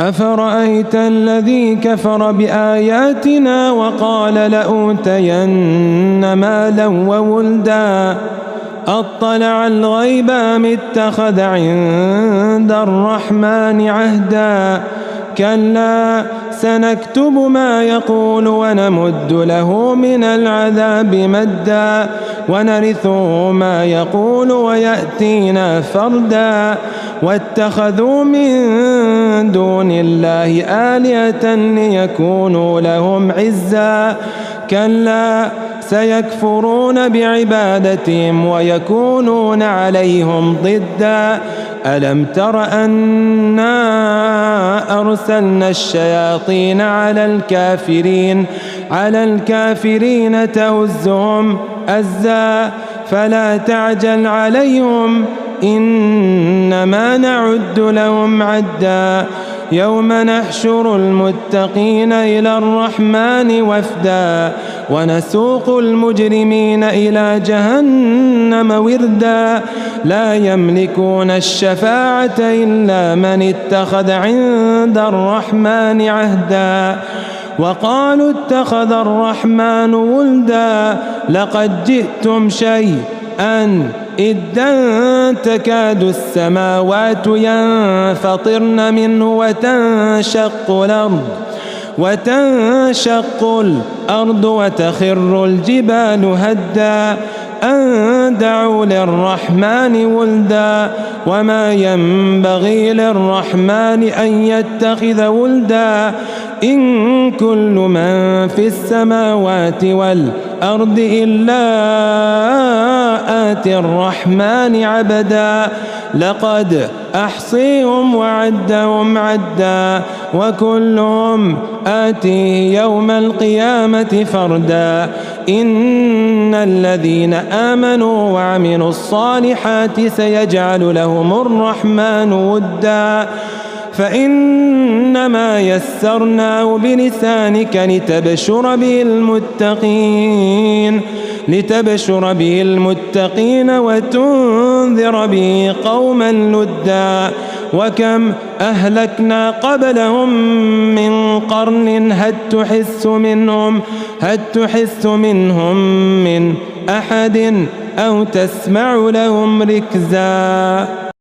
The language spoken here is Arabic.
أفرأيت الذي كفر بآياتنا وقال لأوتين مالا وولدا أطلع الغيب أم اتخذ عند الرحمن عهدا كلا سنكتب ما يقول ونمد له من العذاب مدا ونرثه ما يقول ويأتينا فردا واتخذوا من دون الله آلهة ليكونوا لهم عزا كلا سيكفرون بعبادتهم ويكونون عليهم ضدا ألم تر أنا أرسلنا الشياطين على الكافرين تؤزهم أزا فلا تعجل عليهم إنما نعد لهم عدا يوم نحشر المتقين إلى الرحمن وفدا ونسوق المجرمين إلى جهنم وردا لا يملكون الشفاعة إلا من اتخذ عند الرحمن عهدا وقالوا اتخذ الرحمن ولدا لقد جئتم شيئا إذا تكاد السماوات ينفطرن منه وتنشق الأرض وتخر الجبال هدا أن دعوا للرحمن ولدا وما ينبغي للرحمن أن يتخذ ولدا إن كل من في السماوات والأرض إلا آتي الرحمن عبدا لقد أحصيهم وعدهم عدا وكلهم آتيه يوم القيامة فردا إن الذين آمنوا وعملوا الصالحات سيجعل لهم الرحمن ودا فإنما يسرناه بلسانك لتبشر به المتقين وتنذر به قوما لدا وكم أهلكنا قبلهم من قرن هل تحس منهم من أحد أو تسمع لهم ركزا.